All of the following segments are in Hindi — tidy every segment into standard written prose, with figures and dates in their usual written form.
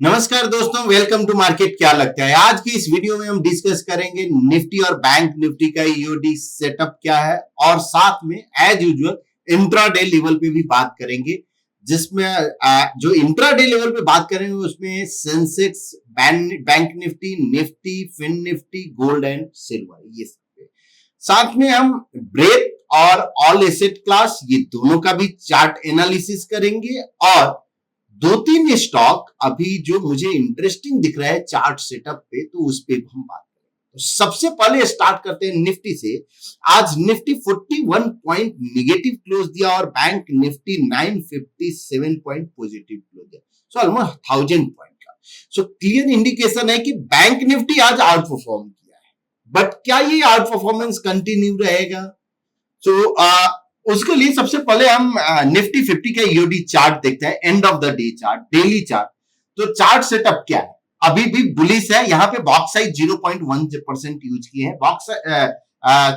नमस्कार दोस्तों, वेलकम टू मार्केट। क्या लगता है आज की इस वीडियो में हम डिस्कस करेंगे निफ्टी और बैंक निफ्टी का ईओडी सेटअप क्या है और साथ में एज यूजुअल इंट्राडे लेवल पे भी बात करेंगे, जिसमें जो इंट्राडे लेवल पे बात करेंगे उसमें Sensex, bank Nifty, Nifty, fin Nifty, gold and silver, ये सब। साथ में हम ब्रेथ और ऑल एसेट क्लास ये दोनों का भी चार्ट एनालिसिस करेंगे और दो तीन स्टॉक अभी जो मुझे इंटरेस्टिंग दिख रहा है चार्ट सेटअप पे, तो उस पे हम बात करेंगे। तो सबसे पहले स्टार्ट करते हैं निफ्टी से। आज निफ्टी 41 पॉइंट निगेटिव क्लोज दिया और bank Nifty 957 point positive close दिया, सो ऑलमोस्ट 1000 पॉइंट का। सो क्लियर इंडिकेशन है कि बैंक निफ्टी आज आउट परफॉर्म किया है, बट क्या ये आउट परफॉर्मेंस कंटिन्यू रहेगा? उसके लिए सबसे पहले हम निफ्टी 50 का ईओडी चार्ट देखते हैं, end of the day chart, daily chart. तो चार्ट सेटअप क्या है? अभी भी बुलिश है। यहाँ पे बॉक्स साइज 0.1% यूज किए हैं। बॉक्स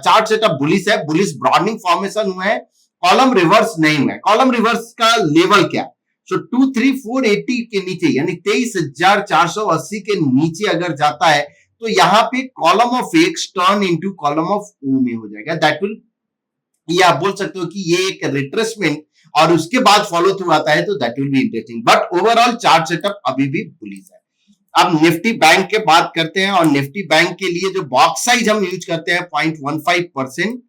चार्ट सेटअप बुलिश है, बुलिश ब्रॉडनिंग फॉर्मेशन हुआ है, कॉलम रिवर्स नहीं हुआ है। कॉलम रिवर्स का लेवल क्या है? सो 23480 के नीचे यानी 23480 के नीचे अगर जाता है तो यहाँ पे column of X turn into column of O में हो जाएगा। दैट विल, ये आप बोल सकते हो कि ये एक रिट्रेसमेंट और उसके बाद फॉलो थ्रू आता है, तो that will be interesting. But overall chart setup अभी भी बुलिश है। अब निफ्टी बैंक के बात करते हैं और निफ्टी बैंक के लिए जो बॉक्स साइज हम यूज करते हैं 0.15%।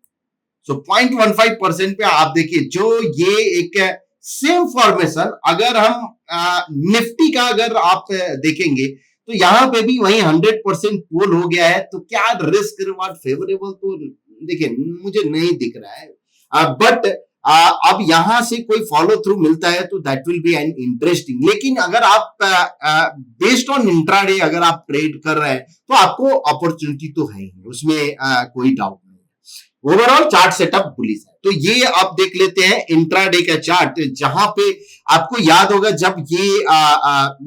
सो 0.15% पे आप देखिए, जो ये एक सेम फॉर्मेशन अगर हम निफ्टी का अगर आप देखेंगे तो यहां पे भी वही 100% पुल हो गया है। तो क्या रिस्क रिवार्ड फेवरेबल तो देखिए मुझे नहीं दिख रहा है, बट अब यहां से कोई फॉलो थ्रू मिलता है तो that will B an interesting. लेकिन अगर आप बेस्ड ऑन इंट्राडे अगर आप ट्रेड कर रहे हैं तो आपको अपॉर्चुनिटी तो है ही, उसमें कोई डाउट नहीं। ओवरऑल चार्ट सेटअप बुलिश है। तो ये आप देख लेते हैं इंट्राडे का चार्ट, जहां पे आपको याद होगा जब ये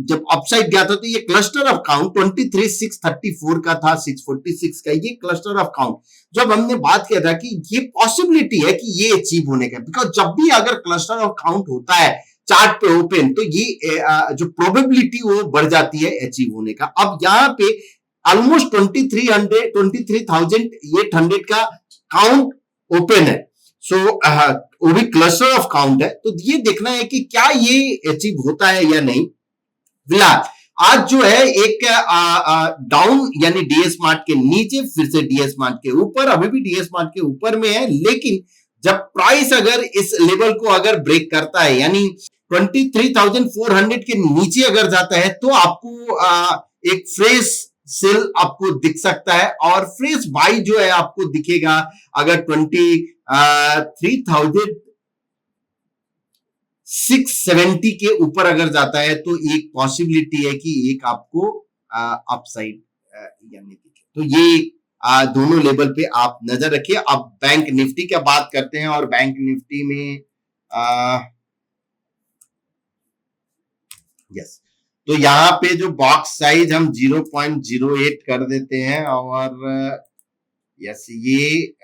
जब अपसाइड गया था तो ये क्लस्टर ऑफ काउंट 23,634 का था, 646 का ये क्लस्टर ऑफ काउंट। जब हमने बात किया था कि ये पॉसिबिलिटी है कि ये अचीव होने का, बिकॉज जब भी अगर क्लस्टर ऑफ काउंट होता है चार्ट पे ओपन तो ये जो प्रोबेबिलिटी वो बढ़ जाती है अचीव होने का। अब यहाँ पे ऑलमोस्ट 23,800 का काउंट ओपन है। सो वो भी क्लस्टर ऑफ काउंट है, तो ये देखना है कि क्या ये अचीव होता है या नहीं। फिलहाल आज जो है एक डाउन यानी डीएस मार्ट के नीचे, फिर से डीएस मार्ट के ऊपर, अभी भी डीएस मार्ट के ऊपर में है। लेकिन जब प्राइस अगर इस लेवल को अगर ब्रेक करता है यानी 23,400 के नीचे अगर जाता है तो आपको एक फ्रेश सेल आपको दिख सकता है और फ्रेश बाई जो है आपको दिखेगा अगर 23,670 के ऊपर अगर जाता है तो एक पॉसिबिलिटी है कि एक आपको अपसाइड यानी दिखे। तो ये दोनों लेवल पे आप नजर रखिए। अब बैंक निफ्टी की बात करते हैं और बैंक निफ्टी में यस, तो यहाँ पे जो बॉक्स साइज हम 0.08 कर देते हैं और यस, ये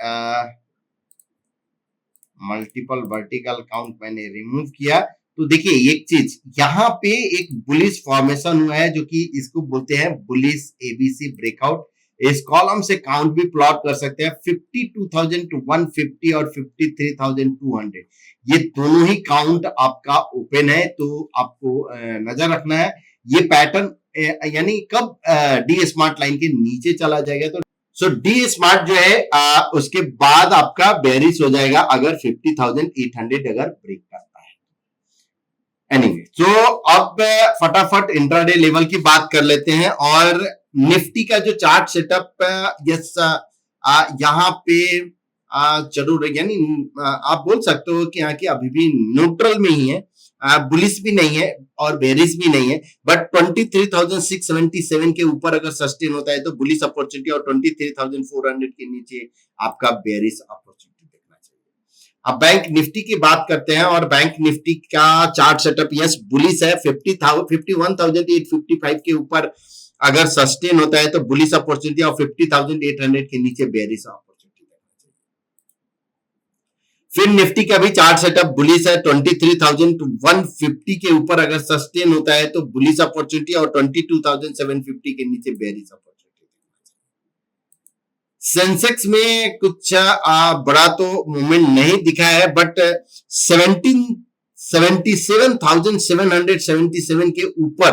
मल्टीपल वर्टिकल काउंट मैंने रिमूव किया। तो देखिए एक चीज यहाँ पे एक बुलिश फॉर्मेशन हुआ है जो कि इसको बोलते हैं बुलिश एबीसी ब्रेकआउट। इस कॉलम से काउंट भी प्लॉट कर सकते हैं 52,150 और 53,200, ये दोनों ही काउंट आपका ओपन है। तो आपको नजर रखना है ये पैटर्न यानी कब डी स्मार्ट लाइन के नीचे चला जाएगा। तो सो डी स्मार्ट जो है उसके बाद आपका बेरिश हो जाएगा अगर 50,800 अगर ब्रेक करता है। एनीवे, तो अब फटाफट इंट्राडे लेवल की बात कर लेते हैं और निफ्टी का जो चार्ट सेटअप यस यहाँ पे जरूर यानी आप बोल सकते हो कि यहाँ की अभी भी न्यूट्रल में ही है, बुलिश भी नहीं है और बेरिश भी नहीं है। बट 23,677 के ऊपर अगर सस्टेन होता है तो बुलिश अपॉर्चुनिटी और 23,400 के नीचे आपका बेरिश अपॉर्चुनिटी देखना चाहिए। अब बैंक निफ्टी की बात करते हैं और बैंक निफ्टी का चार्ट सेटअप यस बुलिश है। 51,855 के ऊपर अगर सस्टेन होता है तो बुलिश अपॉर्चुनिटी और 50,800 के नीचे बेरिश अपॉर्चुनिटी देखना चाहिए। फिर निफ्टी का भी चार्ट सेटअप बुलिश है, 23,150 के ऊपर अगर सस्टेन होता है तो बुलिश अपॉर्चुनिटी, और 22,750 के नीचे बेरिश अपॉर्चुनिटी। सेंसेक्स में कुछ बड़ा तो मूवमेंट नहीं दिखा है, बट 77,777 के ऊपर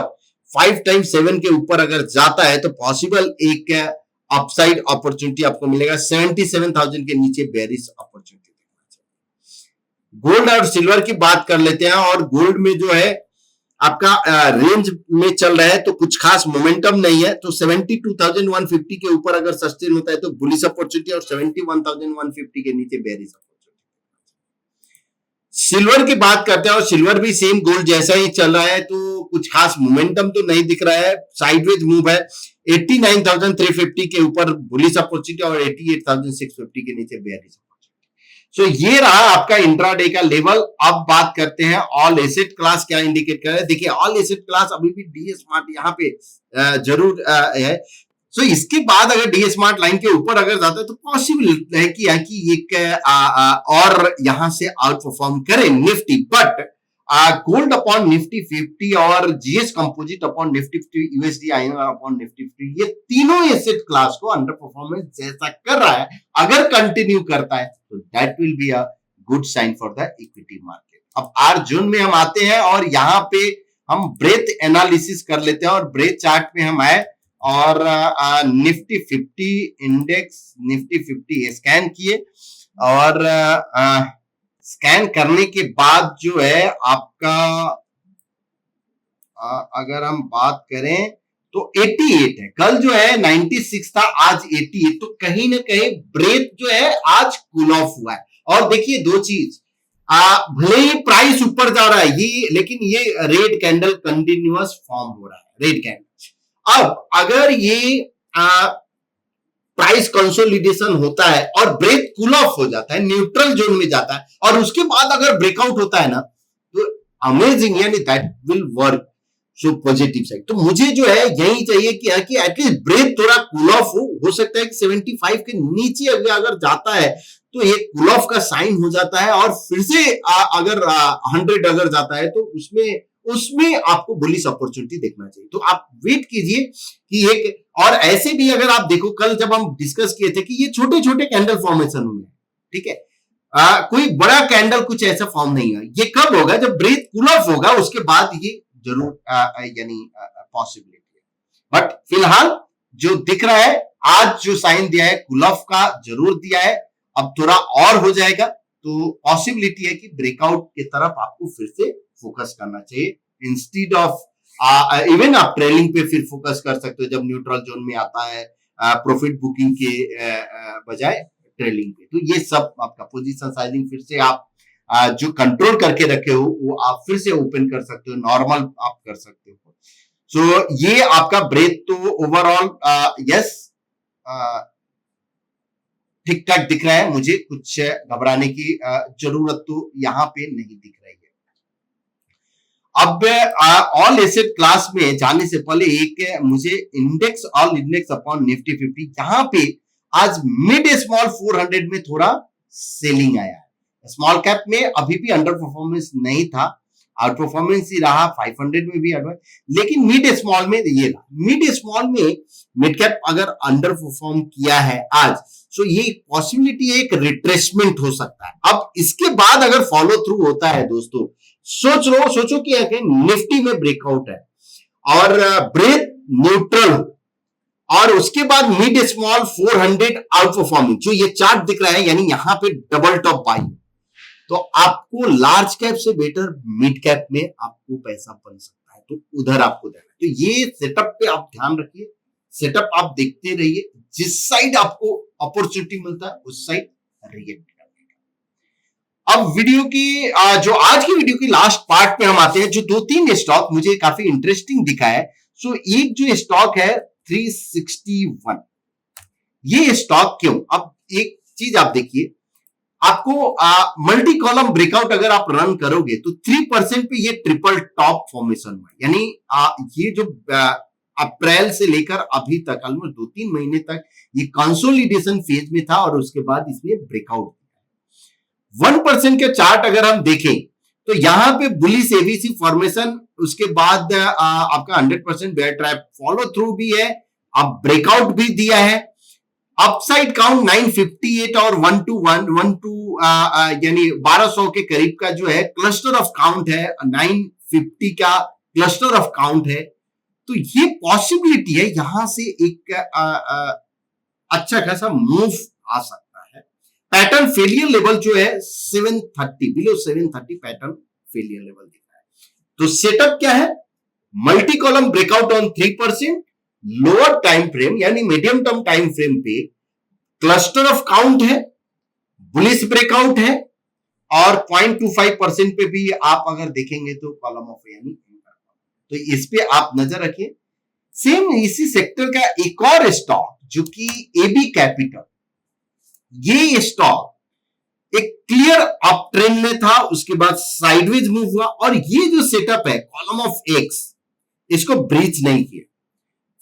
5 टाइम्स 7 के ऊपर अगर जाता है तो पॉसिबल एक अपसाइड अपॉर्चुनिटी आपको मिलेगा। 77,000 के नीचे बेरिश अपॉर्चुनिटी। गोल्ड और सिल्वर की बात कर लेते हैं, और गोल्ड में जो है आपका रेंज में चल रहा है तो कुछ खास मोमेंटम नहीं है, तो 72,150 के ऊपर अगर सस्टेन होता है तो बुलिश अपॉर्चुनिटी, और 71,150 के नीचे बेरिश अपॉर्चुनिटी। सिल्वर की बात करते हैं, और सिल्वर भी सेम गोल्ड जैसा ही चल रहा है, तो कुछ खास मोमेंटम तो नहीं दिख रहा है, साइडवेज मूव है। 89,350 के ऊपर बुलिश अपॉर्चुनिटी और 88,650 के नीचे बेरिश। सो ये रहा आपका इंट्राडे का लेवल। अब बात करते हैं ऑल एसेट क्लास क्या इंडिकेट कर रहा है। देखिए ऑल एसेट क्लास अभी भी डीए स्मार्ट यहाँ पे जरूर है। सो इसके बाद अगर डीए स्मार्ट लाइन के ऊपर अगर जाता है तो पॉसिबल है कि एक और यहां से आउट परफॉर्म करे Nifty, but gold upon Nifty 50 और GS composite upon Nifty 50, USD INR upon Nifty 50, ये तीनों एसेट क्लास को अंडर परफॉर्मेंस जैसा कर रहा है, अगर कंटिन्यू करता है तो that will be a good sign for the equity market. अब आर जून में हम आते हैं और यहाँ पे हम ब्रेथ एनालिसिस कर लेते हैं, और ब्रेथ चार्ट में हम आए और निफ्टी 50 इंडेक्स, निफ्टी 50 स्कैन किए, और स्कैन करने के बाद जो है आपका अगर हम बात करें तो 88 है। कल जो है 96 था, आज 88, तो कहीं ना कहीं ब्रेथ जो है आज कूल ऑफ हुआ है। और देखिए दो चीज, भले ही प्राइस ऊपर जा रहा है ये, लेकिन ये रेड कैंडल कंटिन्यूअस फॉर्म हो रहा है, रेड कैंडल। अब अगर ये प्राइस कंसोलिडेशन होता है और ब्रेथ कूल ऑफ हो जाता है, न्यूट्रल जोन में जाता है, और उसके बाद अगर ब्रेकआउट होता है ना, तो अमेजिंग, यानी that will work so positive side. तो मुझे जो है यही चाहिए कि एटलीस्ट ब्रेथ थोड़ा कूल ऑफ हो सकता है कि 75 के नीचे अगर जाता है तो ये कूल ऑफ का साइन हो जाता है, और फिर से अगर 100 अगर जाता है तो उसमें आपको बुलिश अपॉर्चुनिटी देखना चाहिए। तो आप वेट कीजिए कि एक, और ऐसे भी अगर आप देखो कल जब हम डिस्कस किए थे कि ये छोटे छोटे कैंडल फॉर्मेशन हुए, ठीक है, कोई बड़ा कैंडल कुछ ऐसा फॉर्म नहीं है। ये कब होगा? जब ब्रेथ कूल ऑफ होगा, उसके बाद ये जरूर यानी पॉसिबिलिटी है। बट फिलहाल जो दिख रहा है, आज जो साइन दिया है कूल ऑफ का जरूर दिया है, अब थोड़ा और हो जाएगा तो पॉसिबिलिटी है कि ब्रेकआउट की तरफ आपको फिर से फोकस करना चाहिए, इंस्टीड ऑफ इवन आप ट्रेलिंग पे फिर फोकस कर सकते हो जब न्यूट्रल जोन में आता है, प्रॉफिट बुकिंग के बजाय ट्रेलिंग पे। तो ये सब आपका पोजीशन साइजिंग फिर से आप जो कंट्रोल करके रखे हो वो आप फिर से ओपन कर सकते हो, नॉर्मल आप कर सकते हो। सो ये आपका ब्रेथ तो ओवरऑल यस ठीक ठाक दिख रहा है, मुझे कुछ घबराने की जरूरत तो यहाँ पे नहीं दिख रही है। अब ऑल एसेट क्लास में जाने से पहले एक मुझे index, all index upon Nifty 50, यहाँ पे आज मिड स्मॉल 400 में थोड़ा सेलिंग आया है। स्मॉल कैप में अभी भी अंडर परफॉर्मेंस नहीं था, आउट परफॉर्मेंस ही रहा, 500 में भी अगर, लेकिन मिड स्मॉल में ये रहा। मिड स्मॉल में मिड कैप अगर अंडर परफॉर्म किया है आज, सो ये पॉसिबिलिटी है एक रिट्रेसमेंट हो सकता है। अब इसके बाद अगर फॉलो थ्रू होता है दोस्तों, सोचो कि निफ्टी में ब्रेकआउट है और ब्रेथ न्यूट्रल, और उसके बाद मिड स्मॉल 400 आउट परफॉर्मिंग, जो ये चार्ट दिख रहा है, यानी यहां पे डबल टॉप बाई, तो आपको लार्ज कैप से बेटर मिड कैप में आपको पैसा बन सकता है, तो उधर आपको देना। तो ये सेटअप पे आप ध्यान रखिए, सेटअप आप देखते रहिए, जिस साइड आपको अपॉर्चुनिटी मिलता है उस साइड रिएक्ट करने का। अब वीडियो की जो आज की वीडियो की लास्ट पार्ट पे हम आते हैं, जो 2-3 स्टॉक मुझे काफी इंटरेस्टिंग दिखा है। सो एक जो स्टॉक है 361, ये स्टॉक क्यों? अब एक चीज आप देखिए, आपको मल्टी कॉलम ब्रेकआउट अगर आप रन करोगे तो 3% पे ये ट्रिपल टॉप फॉर्मेशन हुआ, यानी ये जो अप्रैल से लेकर अभी तक ऑलमोस्ट 2-3 महीने तक ये कंसोलिडेशन फेज में था, और उसके बाद इसने ब्रेकआउट किया। 1% के चार्ट अगर हम देखें तो यहां पे बुलिश एबीसी फॉर्मेशन, उसके बाद आपका 100% बेयर ट्रैप फॉलो थ्रू भी है, अब ब्रेकआउट भी दिया है, अपसाइड काउंट 958 और 12 यानी 1200 के करीब का जो है क्लस्टर ऑफ काउंट है, 950 का क्लस्टर ऑफ काउंट है। तो ये पॉसिबिलिटी है यहां से एक अच्छा खासा मूव आ सकता है। पैटर्न फेलियर लेवल जो है 730, बिलो 730 पैटर्न फेलियर लेवल दिख रहा है। तो सेटअप क्या है? Multi column breakout on 3%, lower time frame यानी मीडियम टर्म टाइम फ्रेम पे क्लस्टर ऑफ काउंट है, बुलिश ब्रेकआउट है, और 0.25% पे भी आप अगर देखेंगे तो कॉलम ऑफ यानी, तो इस पे आप नजर रखिए। सेम इसी सेक्टर का एक और स्टॉक जो कि एबी कैपिटल, ये स्टॉक एक क्लियर अप ट्रेंड में था, उसके बाद साइडवेज मूव हुआ, और ये जो सेटअप है कॉलम ऑफ एक्स, इसको ब्रीच नहीं किया,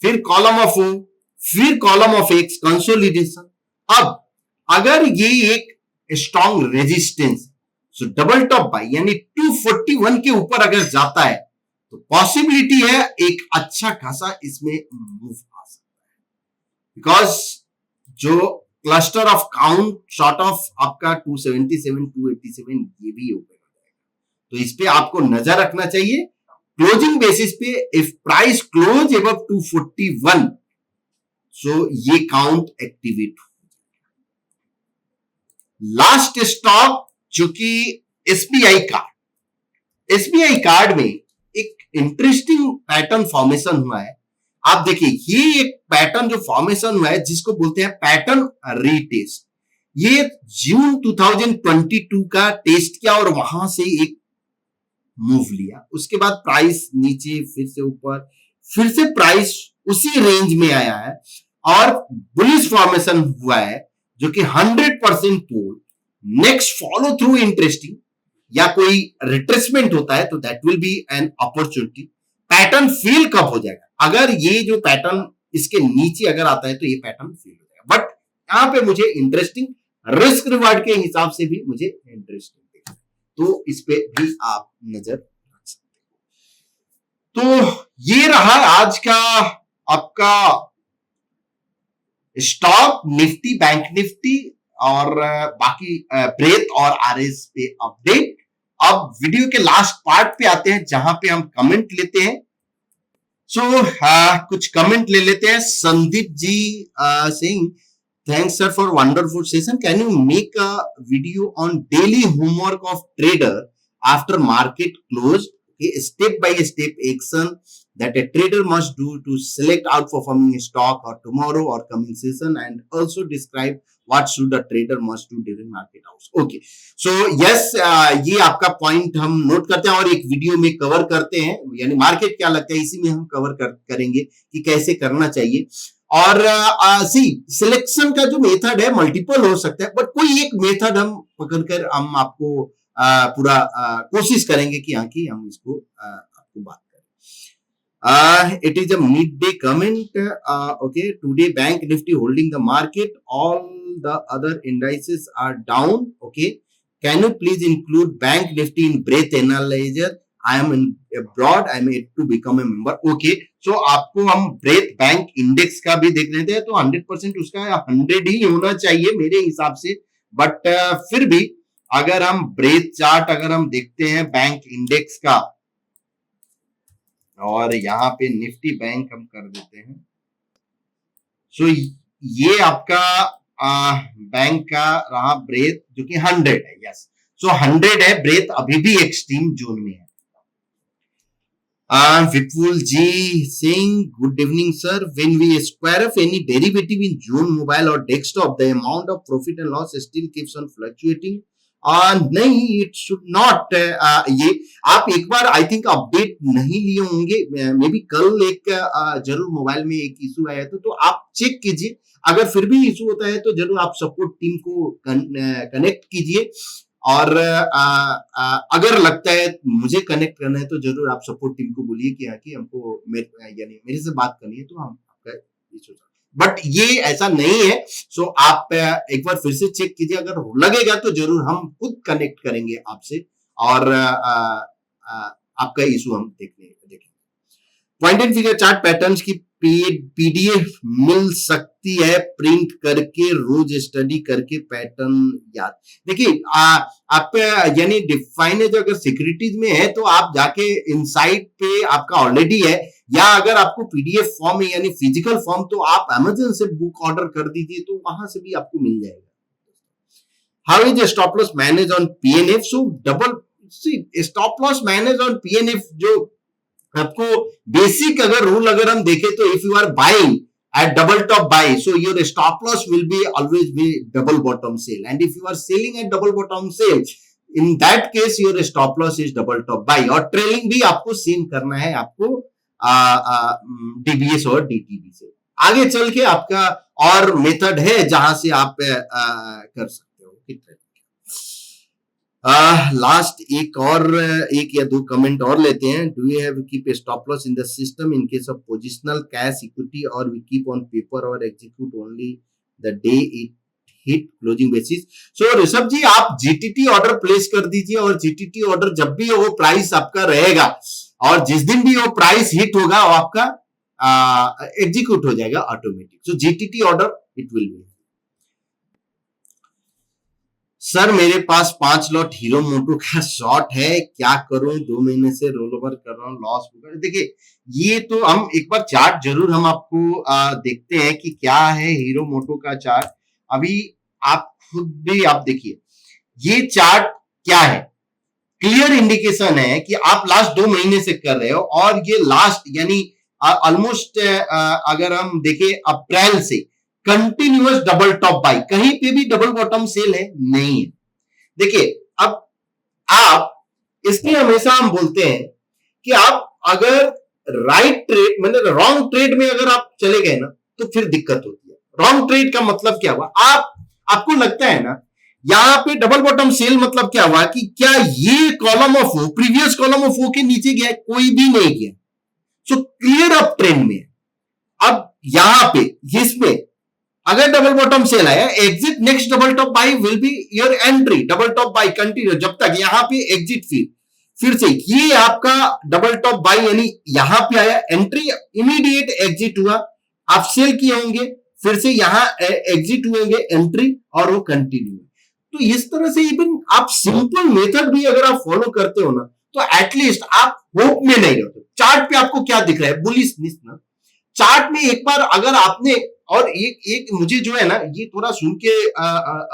फिर कॉलम ऑफ ओ, फिर कॉलम ऑफ एक्स कंसोलिडेशन। अब अगर ये एक स्ट्रॉन्ग रेजिस्टेंस, सो डबल टॉप बाय यानी 241 के ऊपर अगर जाता है तो पॉसिबिलिटी है एक अच्छा खासा इसमें मूव आ सकता है, बिकॉज जो cluster of count short of आपका 277 287 ये भी ओपन हो जाएगा, तो इस पे आपको नजर रखना चाहिए। क्लोजिंग बेसिस पे इफ प्राइस क्लोज अबव 241, सो ये काउंट एक्टिवेट हो। लास्ट स्टॉक जो कि एसबीआई कार्ड, एसबीआई कार्ड में एक इंटरेस्टिंग पैटर्न फॉर्मेशन हुआ है। आप देखिए ये एक पैटर्न जो फॉर्मेशन हुआ है जिसको बोलते हैं पैटर्न रीटेस्ट, ये जून 2022 का टेस्ट किया और वहां से एक मूव लिया, उसके बाद प्राइस नीचे, फिर से ऊपर, फिर से प्राइस उसी रेंज में आया है, और बुलिश फॉर्मेशन हुआ है जो कि 100% पोल। नेक्स्ट फॉलो थ्रू इंटरेस्टिंग, या कोई रिट्रेसमेंट होता है तो that will B an opportunity. Pattern fail कब हो जाएगा? अगर ये जो पैटर्न इसके नीचे अगर आता है तो ये पैटर्न फेल हो जाएगा, बट यहां पे मुझे इंटरेस्टिंग, रिस्क रिवार्ड के हिसाब से भी मुझे इंटरेस्टिंग दिखा, तो इस पे भी आप नजर रख सकते हो। तो ये रहा आज का आपका स्टॉक निफ्टी, बैंक निफ्टी और बाकी ब्रेथ और आरएस पे अपडेट। अब वीडियो के लास्ट पार्ट पे आते हैं जहां पे हम कमेंट लेते हैं। कुछ कमेंट ले लेते हैं। Sandeep ji Singh, thanks sir for wonderful session, can you make a video on daily homework of trader after market close, step by step action that a trader must do to select outperforming stock or tomorrow or coming session, and also describe what should a trader must do during market hours. Okay, so yes, ये आपका पॉइंट हम नोट करते हैं और एक वीडियो में कवर करते हैं, यानी मार्केट क्या लगता है इसी में हम कवर करेंगे कि कैसे करना चाहिए। और सी सिलेक्शन का जो मेथड है मल्टीपल हो सकता है, बट कोई एक मेथड हम पकड़कर हम आपको पूरा कोशिश करेंगे कि हाँ कि हम इसको आपको बात। It is a midday comment. Okay, today Bank Nifty holding the market. All the other indices are down. Okay, can you please include Bank Nifty in Breath Analyzer? I am in abroad. I am yet to become a member. Okay, so आपको हम Breath Bank Index का भी देख लेते हैं, तो 100% उसका 100 ही होना चाहिए मेरे हिसाब से, बट फिर भी अगर हम Breath चार्ट अगर हम देखते हैं बैंक इंडेक्स का, और यहाँ पे निफ्टी बैंक हम कर देते हैं, सो ये आपका बैंक का रहा ब्रेथ जो कि 100 है। यस, सो 100 है, ब्रेथ अभी भी एक्सट्रीम जोन में है। Vipul ji Singh, good evening sir, when we square off any derivative in June mobile और desktop the amount of profit and loss still keeps on fluctuating. नहीं, इट शुड नॉट। ये आप एक बार आई थिंक अपडेट नहीं लिए होंगे, मे बी कल एक जरूर मोबाइल में एक इशू आया था, तो आप चेक कीजिए, अगर फिर भी इशू होता है तो जरूर आप सपोर्ट टीम को कनेक्ट कीजिए, और अगर लगता है मुझे कनेक्ट करना है तो जरूर आप सपोर्ट टीम को बोलिए कि हाँ कि हमको यानी मेरे से बात करनी है, तो हम आपका इशू बट ये ऐसा नहीं है। सो आप एक बार फिर से चेक कीजिए, अगर लगेगा तो जरूर हम खुद कनेक्ट करेंगे आपसे और आपका इशू हम देखेंगे। Point and figure chart patterns की पीडीएफ मिल सकती है प्रिंट करके, रोज स्टडी करके पैटर्न याद। देखिए आप यानी डिफाइन जो अगर सिक्योरिटीज में है तो आप जाके इनसाइट पे आपका ऑलरेडी है, या अगर आपको पीडीएफ फॉर्म है यानी फिजिकल फॉर्म तो आप अमेजन से बुक ऑर्डर कर दीजिए, तो वहां से भी आपको मिल जाएगा। How is stop loss manage on PNF? So double stop loss manage on PNF जो आपको बेसिक अगर रूल अगर हम देखें तो if you are buying at double top buy, so your stop loss will be always be double bottom sale, and if you are selling at double bottom sale, in that case your stop loss is double top buy। और ट्रेलिंग भी आपको सेम करना है, आपको डीबीएस और डीटीबी से। आगे चल के आपका और मेथड है जहां से आप कर सकते हो कि ट्रेडिंग। लास्ट एक या दो कमेंट और लेते हैं। Do you have keep a stop loss in the system in case of positional cash equity, और वी कीप ऑन पेपर और execute only the day it hit closing basis? So Rishabh ji, आप जीटीटी ऑर्डर प्लेस कर दीजिए, और जीटीटी ऑर्डर जब भी वो प्राइस आपका रहेगा और जिस दिन भी वो प्राइस हिट होगा वो आपका एग्जीक्यूट हो जाएगा automatic. So GTT order it will be. Sir मेरे पास 5 लॉट हीरो मोटो का शॉर्ट है, क्या करूं? 2 महीने से रोल ओवर कर रहा हूं, लॉस। देखिए ये तो हम एक बार चार्ट जरूर हम आपको देखते हैं कि क्या है हीरो मोटो का चार्ट। अभी आप खुद भी आप देखिए ये चार्ट क्या है, क्लियर इंडिकेशन है कि आप लास्ट 2 महीने से कर रहे हो, और ये लास्ट यानी ऑलमोस्ट अगर हम देखें अप्रैल से कंटिन्यूअस डबल टॉप बाई, कहीं पे भी डबल बॉटम सेल है नहीं है। देखिए अब आप इसमें हमेशा हम बोलते हैं कि आप अगर राइट ट्रेड मतलब रॉन्ग ट्रेड में अगर आप चले गए ना तो फिर दिक्कत होती है। रॉन्ग ट्रेड का मतलब क्या हुआ, आपको लगता है ना यहां पे डबल बॉटम सेल मतलब क्या हुआ कि क्या ये column of O previous column of O के नीचे गया? कोई भी नहीं गया। सो क्लियर अप ट्रेंड में। अब यहां पे इसमें अगर डबल बॉटम सेल आया, exit next double top by will be your entry. Double top by continue जब तक यहां पे एग्जिट फिर से ये आपका डबल टॉप बाई यानी यहां पे आया एंट्री, इमीडिएट एग्जिट हुआ, आप सेल किए होंगे, फिर से यहां एग्जिट हुएंगे एंट्री, और वो कंटिन्यू। तो इस तरह से इवन आप सिंपल मेथड भी अगर आप फॉलो करते हो ना तो एटलीस्ट आप होप में नहीं रहते। चार्ट पे आपको क्या दिख रहा है? बुलिशनेस ना। चार्ट में एक बार अगर आपने, और एक मुझे जो है ना ये थोड़ा सुन के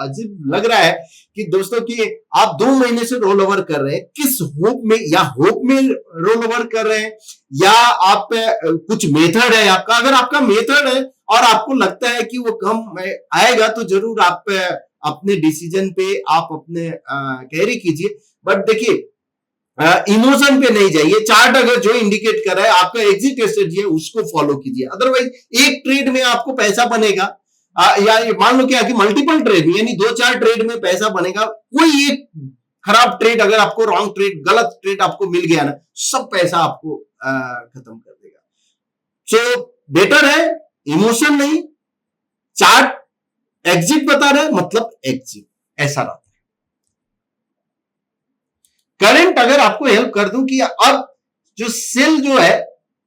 अजीब लग रहा है कि दोस्तों कि आप 2 महीने से रोल ओवर कर रहे हैं, किस होप में, या होप में रोल ओवर कर रहे हैं या आप कुछ मेथड है आपका। अगर आपका मेथड है और आपको लगता है कि वो कम आएगा तो जरूर आप अपने डिसीजन पे आप अपने कैरी कीजिए। बट देखिए इमोशन पे नहीं जाइए। चार्ट अगर जो इंडिकेट कर रहा है आपका एग्जिट स्ट्रेटजी है उसको फॉलो कीजिए। अदरवाइज एक ट्रेड में आपको पैसा बनेगा या मान लो क्या कि मल्टीपल ट्रेड यानी 2-4 ट्रेड में पैसा बनेगा। कोई एक खराब ट्रेड अगर आपको रॉन्ग ट्रेड गलत ट्रेड आपको मिल गया ना, सब पैसा आपको खत्म कर देगा। सो बेटर है इमोशन नहीं, चार्ट एग्जिट बता रहा है मतलब एग्जिट, ऐसा रहता है। करंट अगर आपको हेल्प कर दूं कि अब जो सेल जो है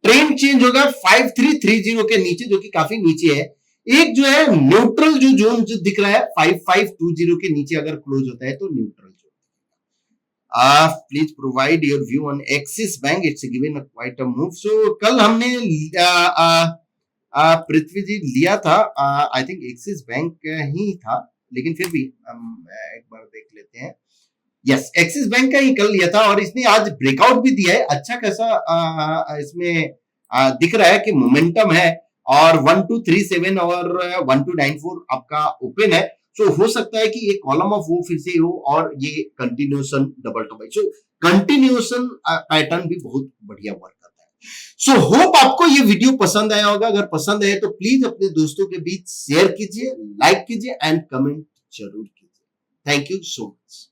ट्रेंड चेंज होगा 5330 के नीचे, जो कि काफी नीचे है। एक जो है न्यूट्रल जो जोन जो दिख रहा है 5520 के नीचे अगर क्लोज होता है तो neutral zone. Please provide your view on Axis Bank, it's given quite a move. So कल हमने पृथ्वी जी लिया था, आई थिंक एक्सिस बैंक ही था, लेकिन फिर भी हम एक बार देख लेते हैं। यस, एक्सिस बैंक का ही कल लिया था और इसने आज ब्रेकआउट भी दिया है। अच्छा खासा इसमें दिख रहा है कि मोमेंटम है, और 1237 और 1294 आपका ओपन है। सो हो सकता है कि ये कॉलम ऑफ वो फिर से हो और ये कंटिन्यूएशन डबल टॉप। सो कंटिन्यूएशन पैटर्न भी बहुत बढ़िया वर्क करता है। सो होप आपको ये वीडियो पसंद आया होगा। अगर पसंद आए तो प्लीज अपने दोस्तों के बीच शेयर कीजिए, लाइक कीजिए एंड कमेंट जरूर कीजिए। Thank you so much.